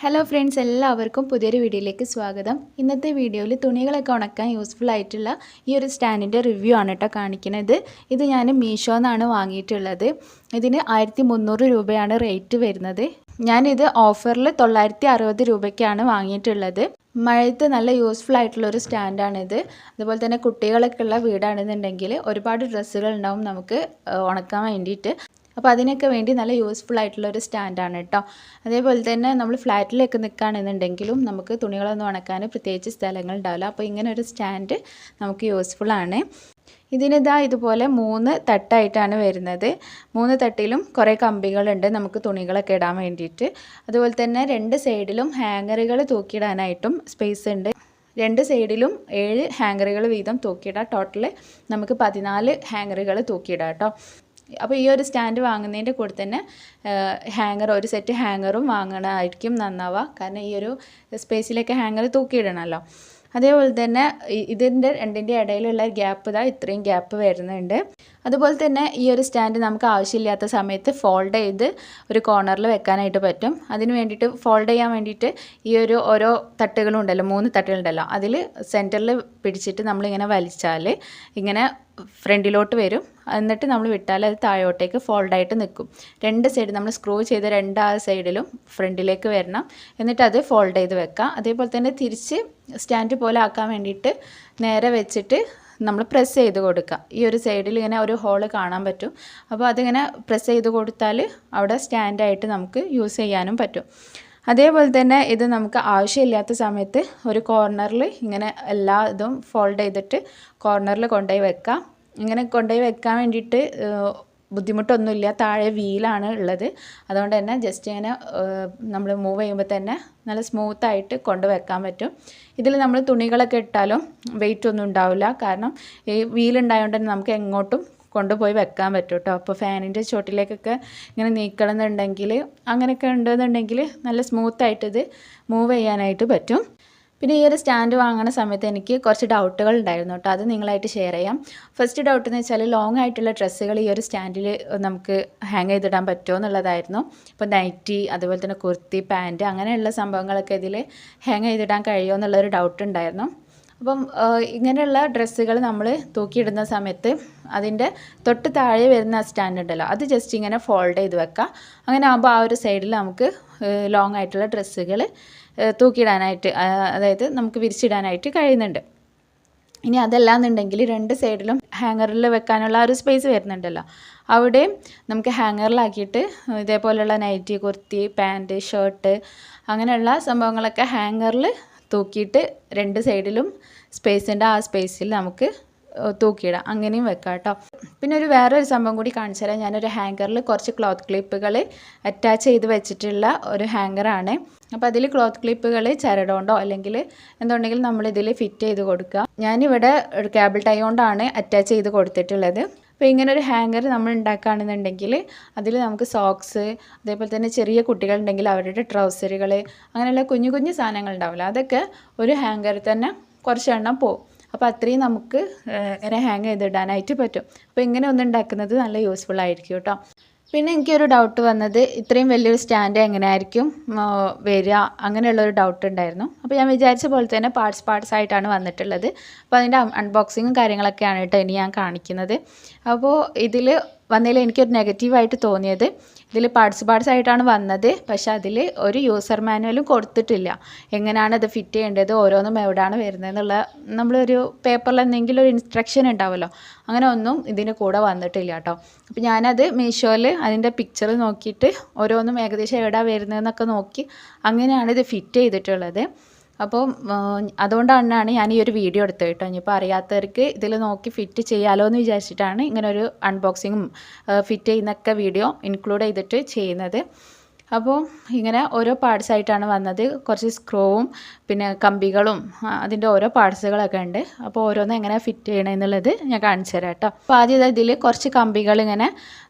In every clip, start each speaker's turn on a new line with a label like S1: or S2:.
S1: Hello friends, എല്ലാവർക്കും പുതിയൊരു വീഡിയോയിലേക്ക് സ്വാഗതം. ഇന്നത്തെ വീഡിയോയിൽ തുണികളൊക്കെ ഉണക്കാൻ യൂസ്ഫുൾ ആയിട്ടുള്ള ഈ ഒരു സ്റ്റാൻഡിൻ്റെ റിവ്യൂ ആണ് കേട്ടോ കാണിക്കുന്നത്. ഇത് ഞാൻ മീഷോന്നാണ് വാങ്ങിയിട്ടുള്ളത്. ഇതിന് 1300 രൂപയാണ് റേറ്റ് വരുന്നത്. ഞാനിത് ഓഫറിൽ 960 രൂപയ്ക്കാണ് വാങ്ങിയിട്ടുള്ളത്. മഴയത്ത് നല്ല യൂസ്ഫുൾ ആയിട്ടുള്ളൊരു സ്റ്റാൻഡാണിത്. അതുപോലെ തന്നെ കുട്ടികളൊക്കെ ഉള്ള വീടാണെന്നുണ്ടെങ്കിൽ ഒരുപാട് ഡ്രസ്സുകൾ ഉണ്ടാവും നമുക്ക് ഉണക്കാൻ വേണ്ടിയിട്ട്. അപ്പോൾ അതിനൊക്കെ വേണ്ടി നല്ല യൂസ്ഫുൾ ആയിട്ടുള്ളൊരു സ്റ്റാൻഡാണ് കേട്ടോ. അതേപോലെ തന്നെ നമ്മൾ ഫ്ലാറ്റിലൊക്കെ നിൽക്കുകയാണെന്നുണ്ടെങ്കിലും നമുക്ക് തുണികളൊന്നും ഉണക്കാൻ പ്രത്യേകിച്ച് സ്ഥലങ്ങൾ ഉണ്ടാവില്ല. അപ്പോൾ ഇങ്ങനെ ഒരു സ്റ്റാൻഡ് നമുക്ക് യൂസ്ഫുള്ളാണ്. ഇതിനിതാ ഇതുപോലെ 3 തട്ടായിട്ടാണ് വരുന്നത്. 3 തട്ടിലും കുറേ കമ്പികളുണ്ട് നമുക്ക് തുണികളൊക്കെ ഇടാൻ വേണ്ടിയിട്ട്. അതുപോലെ തന്നെ 2 സൈഡിലും ഹാങ്ങറുകൾ തൂക്കിയിടാനായിട്ടും സ്പേസ് ഉണ്ട്. 2 സൈഡിലും 7 ഹാങ്ങറുകൾ വീതം തൂക്കിയിടാം. ടോട്ടൽ നമുക്ക് 14 ഹാങ്ങറുകൾ തൂക്കിയിടാം കേട്ടോ. അപ്പോൾ ഈ ഒരു സ്റ്റാൻഡ് വാങ്ങുന്നതിൻ്റെ കൂടെ തന്നെ ഒരു സെറ്റ് ഹാങ്ങറും വാങ്ങണമായിരിക്കും നന്നാവുക. കാരണം ഈ ഒരു സ്പേസിലേക്ക് ഹാങ്ങർ തൂക്കിയിടണമല്ലോ. അതേപോലെ തന്നെ ഇതിൻ്റെ രണ്ടിൻ്റെ ഇടയിലുള്ള ഗ്യാപ്പ് ഇത്രയും ഗ്യാപ്പ് വരുന്നുണ്ട്. അതുപോലെ തന്നെ ഈ ഒരു സ്റ്റാൻഡ് നമുക്ക് ആവശ്യമില്ലാത്ത സമയത്ത് ഫോൾഡ് ചെയ്ത് ഒരു കോർണറിൽ വെക്കാനായിട്ട് പറ്റും. അതിന് വേണ്ടിയിട്ട് ഫോൾഡ് ചെയ്യാൻ വേണ്ടിയിട്ട് ഈ ഒരു ഓരോ തട്ടുകളും ഉണ്ടല്ലോ, 3 തട്ടുകളുണ്ടല്ലോ, അതിൽ സെൻറ്ററിൽ പിടിച്ചിട്ട് നമ്മളിങ്ങനെ വലിച്ചാൽ ഇങ്ങനെ ഫ്രണ്ടിലോട്ട് വരും. എന്നിട്ട് നമ്മൾ വിട്ടാൽ അത് താഴോട്ടേക്ക് ഫോൾഡായിട്ട് നിൽക്കും. 2 സൈഡ് നമ്മൾ സ്ക്രൂ ചെയ്ത് 2 സൈഡിലും ഫ്രണ്ടിലേക്ക് വരണം. എന്നിട്ട് അത് ഫോൾഡ് ചെയ്ത് വെക്കാം. അതേപോലെ തന്നെ തിരിച്ച് സ്റ്റാൻഡ് പോലെ ആക്കാൻ വേണ്ടിയിട്ട് നേരെ വെച്ചിട്ട് നമ്മൾ പ്രസ് ചെയ്ത് കൊടുക്കുക. ഈ ഒരു സൈഡിൽ ഇങ്ങനെ ഒരു ഹോള് കാണാൻ പറ്റും. അപ്പോൾ അതിങ്ങനെ പ്രസ് ചെയ്ത് കൊടുത്താൽ അവിടെ സ്റ്റാൻഡായിട്ട് നമുക്ക് യൂസ് ചെയ്യാനും പറ്റും. അതേപോലെ തന്നെ ഇത് നമുക്ക് ആവശ്യമില്ലാത്ത സമയത്ത് ഒരു കോർണറിൽ ഇങ്ങനെ എല്ലാ ഇതും ഫോൾഡ് ചെയ്തിട്ട് കോർണറിൽ കൊണ്ടുപോയി വെക്കാം. ഇങ്ങനെ കൊണ്ടുപോയി വെക്കാൻ വേണ്ടിയിട്ട് ബുദ്ധിമുട്ടൊന്നുമില്ല. താഴെ വീലാണ് ഉള്ളത്. അതുകൊണ്ട് തന്നെ ജസ്റ്റ് ഇങ്ങനെ നമ്മൾ മൂവ് ചെയ്യുമ്പോൾ തന്നെ നല്ല സ്മൂത്തായിട്ട് കൊണ്ടുവെക്കാൻ പറ്റും. ഇതിൽ നമ്മൾ തുണികളൊക്കെ ഇട്ടാലും വെയിറ്റ് ഒന്നും ഉണ്ടാവില്ല. കാരണം ഈ വീലുണ്ടായതുകൊണ്ട് തന്നെ നമുക്ക് എങ്ങോട്ടും കൊണ്ടുപോയി വെക്കാൻ പറ്റും കേട്ടോ. അപ്പോൾ ഫാനിൻ്റെ ചോട്ടിലേക്കൊക്കെ ഇങ്ങനെ നീക്കണമെന്നുണ്ടെങ്കിൽ അങ്ങനെയൊക്കെ ഉണ്ടെന്നുണ്ടെങ്കിൽ നല്ല സ്മൂത്തായിട്ട് ഇത് മൂവ് ചെയ്യാനായിട്ട് പറ്റും. പിന്നെ ഈ ഒരു സ്റ്റാൻഡ് വാങ്ങുന്ന സമയത്ത് എനിക്ക് കുറച്ച് ഡൗട്ടുകൾ ഉണ്ടായിരുന്നു കേട്ടോ. അത് നിങ്ങളായിട്ട് ഷെയർ ചെയ്യാം. ഫസ്റ്റ് ഡൗട്ട് എന്ന് വെച്ചാൽ ലോങ് ആയിട്ടുള്ള ഡ്രസ്സുകൾ ഈ ഒരു സ്റ്റാൻഡിൽ നമുക്ക് ഹാങ് ചെയ്തിടാൻ പറ്റുമോ എന്നുള്ളതായിരുന്നു. ഇപ്പോൾ നൈറ്റി, അതുപോലെ തന്നെ കുർത്തി, പാൻറ്റ് അങ്ങനെയുള്ള സംഭവങ്ങളൊക്കെ ഇതിൽ ഹാങ് ചെയ്തിടാൻ കഴിയുമോ എന്നുള്ളൊരു ഡൗട്ട് ഉണ്ടായിരുന്നു. അപ്പം ഇങ്ങനെയുള്ള ഡ്രസ്സുകൾ നമ്മൾ തൂക്കിയിടുന്ന സമയത്ത് അതിൻ്റെ തൊട്ട് താഴെ വരുന്ന സ്റ്റാൻഡ് ഉണ്ടല്ലോ, അത് ജസ്റ്റ് ഇങ്ങനെ ഫോൾഡ് ചെയ്ത് വെക്കുക. അങ്ങനെ ആകുമ്പോൾ ആ ഒരു സൈഡിൽ നമുക്ക് ലോങ് ആയിട്ടുള്ള ഡ്രസ്സുകൾ തൂക്കിയിടാനായിട്ട്, അതായത് നമുക്ക് വിരിച്ചിടാനായിട്ട് കഴിയുന്നുണ്ട്. ഇനി അതല്ലാന്നുണ്ടെങ്കിൽ 2 സൈഡിലും ഹാങ്ങറിൽ വെക്കാനുള്ള ഒരു സ്പേസ് വരുന്നുണ്ടല്ലോ, അവിടെയും നമുക്ക് ഹാങ്ങറിലാക്കിയിട്ട് ഇതേപോലെയുള്ള നൈറ്റി, കുർത്തി, പാൻറ്റ്, ഷർട്ട് അങ്ങനെയുള്ള സംഭവങ്ങളൊക്കെ ഹാങ്ങറിൽ തൂക്കിയിട്ട് 2 സൈഡിലും സ്പേസ് ഉണ്ട്. ആ സ്പേസിൽ നമുക്ക് തൂക്കിയിടാം. അങ്ങനെയും വെക്കാം കേട്ടോ. പിന്നെ വേറൊരു സംഭവം കൂടി കാണിച്ചു തരാം. ഞാനൊരു ഹാങ്കറിൽ കുറച്ച് ക്ലോത്ത് ക്ലിപ്പുകൾ അറ്റാച്ച് ചെയ്ത് വെച്ചിട്ടുള്ള ഒരു ഹാങ്കറാണ്. അപ്പോൾ അതിൽ ക്ലോത്ത് ക്ലിപ്പുകൾ ചരടുകൊണ്ടോ അല്ലെങ്കിൽ എന്തുണ്ടെങ്കിലും നമ്മളിതിൽ ഫിറ്റ് ചെയ്ത് കൊടുക്കുക. ഞാനിവിടെ ഒരു കേബിൾ ടൈ കൊണ്ടാണ് അറ്റാച്ച് ചെയ്ത് കൊടുത്തിട്ടുള്ളത്. അപ്പോൾ ഇങ്ങനെ ഒരു ഹാങ്കർ നമ്മൾ ഉണ്ടാക്കുകയാണെന്നുണ്ടെങ്കിൽ അതിൽ നമുക്ക് സോക്സ്, അതേപോലെ തന്നെ ചെറിയ കുട്ടികളുണ്ടെങ്കിൽ അവരുടെ ട്രൗസറുകൾ, അങ്ങനെയുള്ള കുഞ്ഞു കുഞ്ഞു സാധനങ്ങൾ ഉണ്ടാവില്ല, അതൊക്കെ ഒരു ഹാങ്കറിൽ തന്നെ കുറച്ചെണ്ണം പോകും. അപ്പോൾ അത്രയും നമുക്ക് ഇങ്ങനെ ഹാങ് ചെയ്തിടാനായിട്ട് പറ്റും. അപ്പോൾ ഇങ്ങനെ ഒന്ന് ഉണ്ടാക്കുന്നത് നല്ല യൂസ്ഫുൾ ആയിരിക്കും കേട്ടോ. പിന്നെ എനിക്കൊരു ഡൗട്ട് വന്നത് ഇത്രയും വലിയൊരു സ്റ്റാൻഡ് എങ്ങനെയായിരിക്കും വരിക, അങ്ങനെയുള്ളൊരു ഡൗട്ട് ഉണ്ടായിരുന്നു. അപ്പോൾ ഞാൻ വിചാരിച്ച പോലെ തന്നെ പാർട്സ് ആയിട്ടാണ് വന്നിട്ടുള്ളത്. അപ്പോൾ അതിൻ്റെ അൺബോക്സിങ്ങും കാര്യങ്ങളൊക്കെയാണ് കേട്ടോ ഇനി ഞാൻ കാണിക്കുന്നത്. അപ്പോൾ ഇതിൽ വന്നതിൽ എനിക്കൊരു നെഗറ്റീവായിട്ട് തോന്നിയത്, ഇതിൽ പാർട്സ് ആയിട്ടാണ് വന്നത്, പക്ഷേ അതിൽ ഒരു യൂസർ മാനുവലും കൊടുത്തിട്ടില്ല. എങ്ങനെയാണ് അത് ഫിറ്റ് ചെയ്യേണ്ടത്, ഓരോന്നും എവിടെയാണ് വരുന്നതെന്നുള്ള നമ്മളൊരു പേപ്പറിൽ എന്തെങ്കിലും ഒരു ഇൻസ്ട്രക്ഷൻ ഉണ്ടാവുമല്ലോ, അങ്ങനെ ഒന്നും ഇതിന് കൂടെ വന്നിട്ടില്ല കേട്ടോ. അപ്പോൾ ഞാനത് മീഷോയിൽ അതിൻ്റെ പിക്ചർ നോക്കിയിട്ട് ഓരോന്നും ഏകദേശം എവിടെയാണ് വരുന്നതെന്നൊക്കെ നോക്കി അങ്ങനെയാണ് ഇത് ഫിറ്റ് ചെയ്തിട്ടുള്ളത്. അപ്പോൾ അതുകൊണ്ടാണ് ഞാൻ ഈ ഒരു വീഡിയോ എടുത്തത് കേട്ടോ. ഇനിയിപ്പോൾ അറിയാത്തവർക്ക് ഇതിൽ നോക്കി ഫിറ്റ് ചെയ്യാമല്ലോ എന്ന് വിചാരിച്ചിട്ടാണ് ഇങ്ങനെ ഒരു അൺബോക്സിങ്ങും ഫിറ്റ് ചെയ്യുന്നൊക്കെ വീഡിയോ ഇൻക്ലൂഡ് ചെയ്തിട്ട് ചെയ്യുന്നത്. അപ്പോൾ ഇങ്ങനെ ഓരോ പാർട്സായിട്ടാണ് വന്നത്. കുറച്ച് സ്ക്രൂവും പിന്നെ കമ്പികളും അതിൻ്റെ ഓരോ പാർട്സുകളൊക്കെ ഉണ്ട്. അപ്പോൾ ഓരോന്നും എങ്ങനെ ഫിറ്റ് ചെയ്യണമെന്നുള്ളത് ഞാൻ കാണിച്ചു തരാം കേട്ടോ. അപ്പോൾ ആദ്യം ഇതിൽ കുറച്ച് കമ്പികൾ ഇങ്ങനെ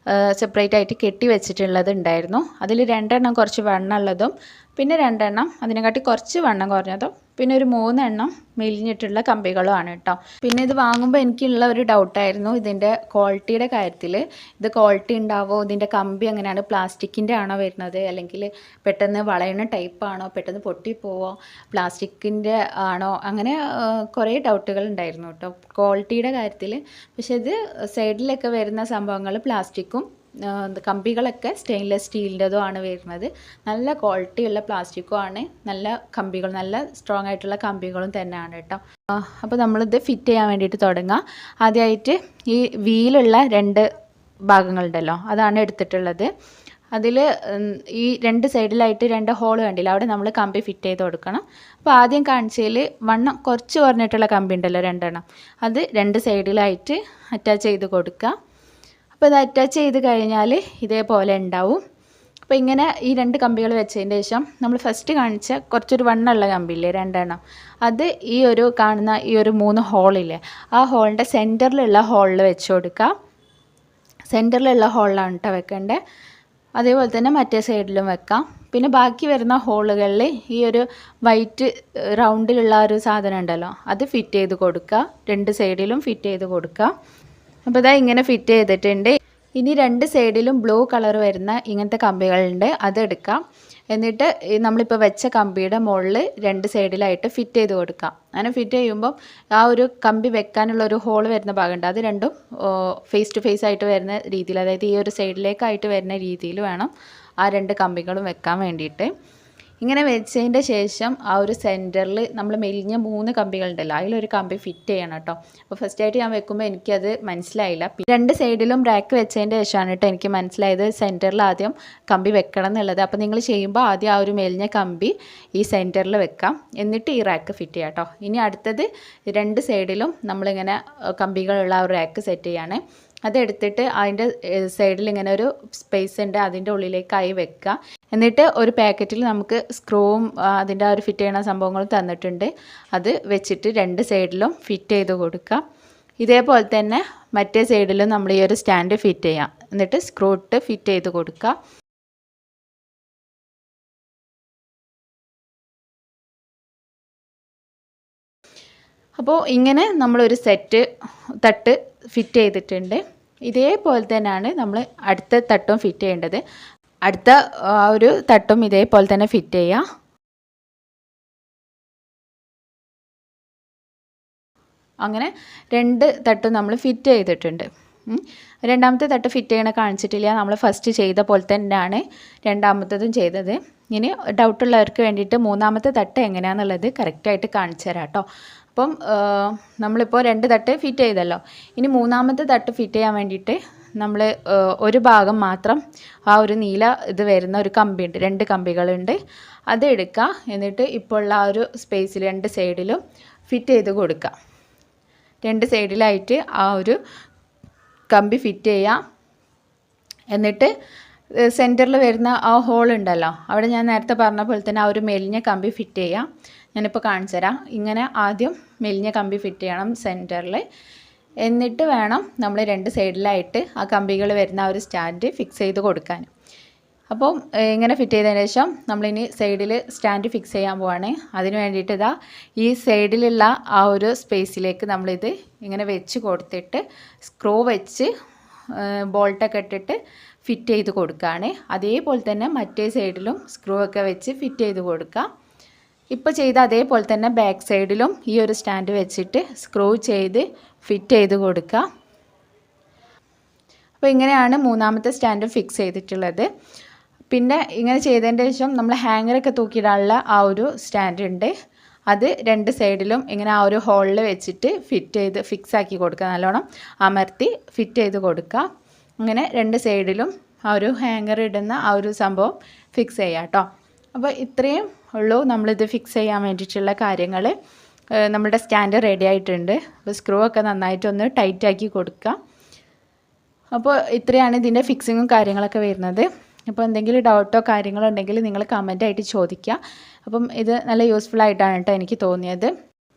S1: സെപ്പറേറ്റ് ആയിട്ട് കെട്ടി വെച്ചിട്ടുള്ളത് ഉണ്ടായിരുന്നു. അതിൽ 2 കുറച്ച് വണ്ണമുള്ളതും പിന്നെ 2 എണ്ണം അതിനെക്കാട്ടി കുറച്ച് വണ്ണം കുറഞ്ഞതും പിന്നെ ഒരു 3 എണ്ണം മെലിഞ്ഞിട്ടുള്ള കമ്പികളുമാണ് കേട്ടോ. പിന്നെ ഇത് വാങ്ങുമ്പോൾ എനിക്കുള്ള ഒരു ഡൗട്ടായിരുന്നു ഇതിൻ്റെ ക്വാളിറ്റിയുടെ കാര്യത്തിൽ. ഇത് ക്വാളിറ്റി ഉണ്ടാവോ, ഇതിൻ്റെ കമ്പി എങ്ങനെയാണ്, പ്ലാസ്റ്റിക്കിൻ്റെ ആണോ വരുന്നത്, അല്ലെങ്കിൽ പെട്ടെന്ന് വളയണ ടൈപ്പാണോ, പെട്ടെന്ന് പൊട്ടിപ്പോവോ, പ്ലാസ്റ്റിക്കിൻ്റെ ആണോ, അങ്ങനെ കുറേ ഡൗട്ടുകൾ ഉണ്ടായിരുന്നു കേട്ടോ ക്വാളിറ്റിയുടെ കാര്യത്തിൽ. പക്ഷേ ഇത് സൈഡിലൊക്കെ വരുന്ന സംഭവങ്ങൾ പ്ലാസ്റ്റിക്കും കമ്പികളൊക്കെ സ്റ്റെയിൻലെസ് സ്റ്റീലിൻ്റെതും ആണ് വരുന്നത്. നല്ല ക്വാളിറ്റിയുള്ള പ്ലാസ്റ്റിക്കും ആണ്, നല്ല കമ്പികൾ, നല്ല സ്ട്രോങ് ആയിട്ടുള്ള കമ്പികളും തന്നെയാണ് കേട്ടോ. അപ്പോൾ നമ്മളിത് ഫിറ്റ് ചെയ്യാൻ വേണ്ടിയിട്ട് തുടങ്ങാം. ആദ്യമായിട്ട് ഈ വീലുള്ള 2 ഭാഗങ്ങളുണ്ടല്ലോ അതാണ് എടുത്തിട്ടുള്ളത്. അതിൽ ഈ 2 സൈഡിലായിട്ട് 2 ഹോൾ കണ്ടില്ല, അവിടെ നമ്മൾ കമ്പി ഫിറ്റ് ചെയ്ത് കൊടുക്കണം. അപ്പോൾ ആദ്യം കാണിച്ചതിൽ വണ്ണം കുറച്ച് കുറഞ്ഞിട്ടുള്ള കമ്പി ഉണ്ടല്ലോ 2 എണ്ണം, അത് 2 സൈഡിലായിട്ട് അറ്റാച്ച് ചെയ്ത് കൊടുക്കുക. അപ്പോൾ ഇത് അറ്റാച്ച് ചെയ്ത് കഴിഞ്ഞാൽ ഇതേപോലെ ഉണ്ടാവും. അപ്പോൾ ഇങ്ങനെ ഈ 2 കമ്പികൾ വെച്ചതിന് ശേഷം നമ്മൾ ഫസ്റ്റ് കാണിച്ച കുറച്ചൊരു വണ്ണമുള്ള കമ്പിയില്ലേ 2 എണ്ണം, അത് ഈ ഒരു കാണുന്ന ഈ ഒരു 3 ഹോളില്ലേ ആ ഹോളിൻ്റെ സെൻറ്ററിലുള്ള ഹോളിൽ വെച്ച് കൊടുക്കുക. സെൻറ്ററിലുള്ള ഹോളിലാണ് കേട്ടോ വെക്കേണ്ടത്. അതേപോലെ തന്നെ മറ്റേ സൈഡിലും വെക്കാം. പിന്നെ ബാക്കി വരുന്ന ഹോളുകളിൽ ഈ ഒരു വൈറ്റ് റൗണ്ടിലുള്ള ഒരു സാധനം ഉണ്ടല്ലോ അത് ഫിറ്റ് ചെയ്ത് കൊടുക്കുക. 2 സൈഡിലും ഫിറ്റ് ചെയ്ത് കൊടുക്കുക. അപ്പോൾ ഇതാ ഇങ്ങനെ ഫിറ്റ് ചെയ്തിട്ടുണ്ട്. ഇനി 2 സൈഡിലും ബ്ലൂ കളർ വരുന്ന ഇങ്ങനത്തെ കമ്പികളുണ്ട്, അതെടുക്കാം. എന്നിട്ട് നമ്മളിപ്പോൾ വെച്ച കമ്പിയുടെ മുകളിൽ 2 സൈഡിലായിട്ട് ഫിറ്റ് ചെയ്ത് കൊടുക്കാം. അങ്ങനെ ഫിറ്റ് ചെയ്യുമ്പം ആ ഒരു കമ്പി വെക്കാനുള്ള ഒരു ഹോൾ വരുന്ന ഭാഗമുണ്ട്, അത് രണ്ടും ഫേസ് ടു ഫേസ് ആയിട്ട് വരുന്ന രീതിയിൽ, അതായത് ഈ ഒരു സൈഡിലേക്കായിട്ട് വരുന്ന രീതിയിൽ വേണം ആ 2 കമ്പികളും വെക്കാൻ വേണ്ടിയിട്ട്. ഇങ്ങനെ വെച്ചതിൻ്റെ ശേഷം ആ ഒരു സെൻറ്ററിൽ നമ്മൾ മെലിഞ്ഞ 3 കമ്പികളുണ്ടല്ലോ അതിലൊരു കമ്പി ഫിറ്റ് ചെയ്യണം കേട്ടോ. അപ്പോൾ ഫസ്റ്റായിട്ട് ഞാൻ വെക്കുമ്പോൾ എനിക്കത് മനസ്സിലായില്ല. 2 സൈഡിലും റാക്ക് വെച്ചതിൻ്റെ ശേഷമാണ് കേട്ടോ എനിക്ക് മനസ്സിലായത് സെൻറ്ററിൽ ആദ്യം കമ്പി വെക്കണം എന്നുള്ളത്. അപ്പോൾ നിങ്ങൾ ചെയ്യുമ്പോൾ ആദ്യം ആ ഒരു മെലിഞ്ഞ കമ്പി ഈ സെൻറ്ററിൽ വെക്കാം, എന്നിട്ട് ഈ റാക്ക് ഫിറ്റ് ചെയ്യാം കേട്ടോ. ഇനി അടുത്തത് 2 സൈഡിലും നമ്മളിങ്ങനെ കമ്പികളുള്ള ആ ഒരു റാക്ക് സെറ്റ് ചെയ്യാണ്. അതെടുത്തിട്ട് അതിൻ്റെ സൈഡിൽ ഇങ്ങനെ ഒരു സ്പേസ് ഉണ്ട്, അതിൻ്റെ ഉള്ളിലേക്കായി വെക്കുക. എന്നിട്ട് ഒരു പാക്കറ്റിൽ നമുക്ക് സ്ക്രൂവും അതിൻ്റെ ആ ഒരു ഫിറ്റ് ചെയ്യുന്ന സംഭവങ്ങളും തന്നിട്ടുണ്ട്, അത് വെച്ചിട്ട് 2 സൈഡിലും ഫിറ്റ് ചെയ്ത് കൊടുക്കുക. ഇതേപോലെ തന്നെ മറ്റേ സൈഡിലും നമ്മൾ ഈ ഒരു സ്റ്റാൻഡ് ഫിറ്റ് ചെയ്യാം. എന്നിട്ട് സ്ക്രൂ ഇട്ട് ഫിറ്റ് ചെയ്ത് കൊടുക്കുക. അപ്പോൾ ഇങ്ങനെ നമ്മളൊരു സെറ്റ് തട്ട് ഫിറ്റ് ചെയ്തിട്ടുണ്ട്. ഇതേപോലെ തന്നെയാണ് നമ്മൾ അടുത്ത തട്ടും ഫിറ്റ് ചെയ്യേണ്ടത്. അടുത്ത ഒരു തട്ടും ഇതേപോലെ തന്നെ ഫിറ്റ് ചെയ്യുക. അങ്ങനെ 2 തട്ടും നമ്മൾ ഫിറ്റ് ചെയ്തിട്ടുണ്ട്. രണ്ടാമത്തെ തട്ട് ഫിറ്റ് ചെയ്യണ കാണിച്ചിട്ടില്ല, നമ്മൾ ഫസ്റ്റ് ചെയ്ത പോലെ തന്നെയാണ് രണ്ടാമത്തതും ചെയ്തത്. ഇനി ഡൗട്ടുള്ളവർക്ക് വേണ്ടിയിട്ട് മൂന്നാമത്തെ തട്ട് എങ്ങനെയാണെന്നുള്ളത് കറക്റ്റായിട്ട് കാണിച്ചു തരാം കേട്ടോ. അപ്പം നമ്മളിപ്പോൾ 2 തട്ട് ഫിറ്റ് ചെയ്തല്ലോ. ഇനി മൂന്നാമത്തെ തട്ട് ഫിറ്റ് ചെയ്യാൻ വേണ്ടിയിട്ട് നമ്മൾ ഒരു ഭാഗം മാത്രം ആ ഒരു നീല ഇത് വരുന്ന ഒരു കമ്പിയുണ്ട്, 2 കമ്പികളുണ്ട്, അത് എടുക്കുക. എന്നിട്ട് ഇപ്പോൾ ഉള്ള ആ ഒരു സ്പേസിൽ 2 സൈഡിലും ഫിറ്റ് ചെയ്ത് കൊടുക്കുക. 2 സൈഡിലായിട്ട് ആ ഒരു കമ്പി ഫിറ്റ് ചെയ്യുക. എന്നിട്ട് സെൻറ്ററിൽ വരുന്ന ആ ഹോൾ ഉണ്ടല്ലോ, അവിടെ ഞാൻ നേരത്തെ പറഞ്ഞ പോലെ തന്നെ ആ ഒരു മെലിഞ്ഞ കമ്പി ഫിറ്റ് ചെയ്യാം. ഞാനിപ്പോൾ കാണിച്ചു തരാം. ഇങ്ങനെ ആദ്യം മെലിഞ്ഞ കമ്പി ഫിറ്റ് ചെയ്യണം സെൻറ്ററിൽ. എന്നിട്ട് വേണം നമ്മൾ 2 സൈഡിലായിട്ട് ആ കമ്പികൾ വരുന്ന ആ ഒരു സ്റ്റാൻഡ് ഫിക്സ് ചെയ്ത് കൊടുക്കാൻ. അപ്പം ഇങ്ങനെ ഫിറ്റ് ചെയ്തതിന് ശേഷം നമ്മളിനി സൈഡിൽ സ്റ്റാൻഡ് ഫിക്സ് ചെയ്യാൻ പോവാണ്. അതിന് വേണ്ടിയിട്ട് ഇതാ ഈ സൈഡിലുള്ള ആ ഒരു സ്പേസിലേക്ക് നമ്മളിത് ഇങ്ങനെ വെച്ച് കൊടുത്തിട്ട് സ്ക്രൂ വെച്ച് ബോൾട്ടൊക്കെ ഇട്ടിട്ട് ഫിറ്റ് ചെയ്ത് കൊടുക്കുകയാണ്. അതേപോലെ തന്നെ മറ്റേ സൈഡിലും സ്ക്രൂ ഒക്കെ വെച്ച് ഫിറ്റ് ചെയ്ത് കൊടുക്കുക. ഇപ്പോൾ ചെയ്ത അതേപോലെ തന്നെ ബാക്ക് സൈഡിലും ഈ ഒരു സ്റ്റാൻഡ് വെച്ചിട്ട് സ്ക്രൂ ചെയ്ത് ഫിറ്റ് ചെയ്ത് കൊടുക്കുക. അപ്പോൾ ഇങ്ങനെയാണ് മൂന്നാമത്തെ സ്റ്റാൻഡ് ഫിക്സ് ചെയ്തിട്ടുള്ളത്. പിന്നെ ഇങ്ങനെ ചെയ്തതിൻ്റെ ശേഷം നമ്മൾ ഹാങ്ങറൊക്കെ തൂക്കിയിടാനുള്ള ആ ഒരു സ്റ്റാൻഡ് ഉണ്ട്, അത് 2 സൈഡിലും ഇങ്ങനെ ആ ഒരു ഹോളിൽ വെച്ചിട്ട് ഫിക്സ് ആക്കി കൊടുക്കുക. നല്ലോണം അമർത്തി ഫിറ്റ് ചെയ്ത് കൊടുക്കുക. അങ്ങനെ 2 സൈഡിലും ആ ഒരു ഹാങ്ങർ ഇടുന്ന ആ ഒരു സംഭവം ഫിക്സ് ചെയ്യാം കേട്ടോ. അപ്പോൾ ഇത്രയും ഉള്ളൂ നമ്മളിത് ഫിക്സ് ചെയ്യാൻ വേണ്ടിയിട്ടുള്ള കാര്യങ്ങൾ. നമ്മുടെ സ്റ്റാൻഡ് റെഡി ആയിട്ടുണ്ട്. അപ്പോൾ സ്ക്രൂ ഒക്കെ നന്നായിട്ടൊന്ന് ടൈറ്റാക്കി കൊടുക്കുക. അപ്പോൾ ഇത്രയാണ് ഇതിൻ്റെ ഫിക്സിങ്ങും കാര്യങ്ങളൊക്കെ വരുന്നത്. അപ്പോൾ എന്തെങ്കിലും ഡൗട്ടോ കാര്യങ്ങളോ ഉണ്ടെങ്കിൽ നിങ്ങൾ കമൻറ്റായിട്ട് ചോദിക്കുക. അപ്പം ഇത് നല്ല യൂസ്ഫുൾ ആയിട്ടാണ് കേട്ടോ എനിക്ക് തോന്നിയത്.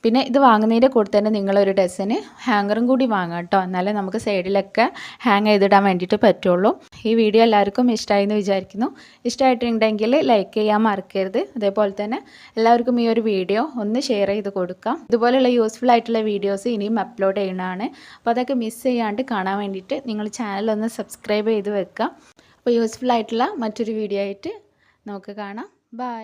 S1: പിന്നെ ഇത് വാങ്ങുന്നതിൻ്റെ കൂടെ തന്നെ നിങ്ങളൊരു ഡസന് ഹാങ്ങറും കൂടി വാങ്ങാം കേട്ടോ. എന്നാലേ നമുക്ക് സൈഡിലൊക്കെ ഹാങ് ചെയ്തിടാൻ വേണ്ടിയിട്ട് പറ്റുള്ളൂ. ഈ വീഡിയോ എല്ലാവർക്കും ഇഷ്ടമായി എന്ന് വിചാരിക്കുന്നു. ഇഷ്ടമായിട്ടുണ്ടെങ്കിൽ ലൈക്ക് ചെയ്യാൻ മറക്കരുത്. അതേപോലെ തന്നെ എല്ലാവർക്കും ഈ ഒരു വീഡിയോ ഒന്ന് ഷെയർ ചെയ്ത് കൊടുക്കാം. ഇതുപോലെയുള്ള യൂസ്ഫുൾ ആയിട്ടുള്ള വീഡിയോസ് ഇനിയും അപ്ലോഡ് ചെയ്യുന്നതാണ്. അപ്പോൾ അതൊക്കെ മിസ് ചെയ്യാണ്ട് കാണാൻ വേണ്ടിയിട്ട് നിങ്ങൾ ചാനലൊന്ന് സബ്സ്ക്രൈബ് ചെയ്ത് വെക്കുക. അപ്പോൾ യൂസ്ഫുൾ ആയിട്ടുള്ള മറ്റൊരു വീഡിയോ ആയിട്ട് നമുക്ക് കാണാം. ബൈ.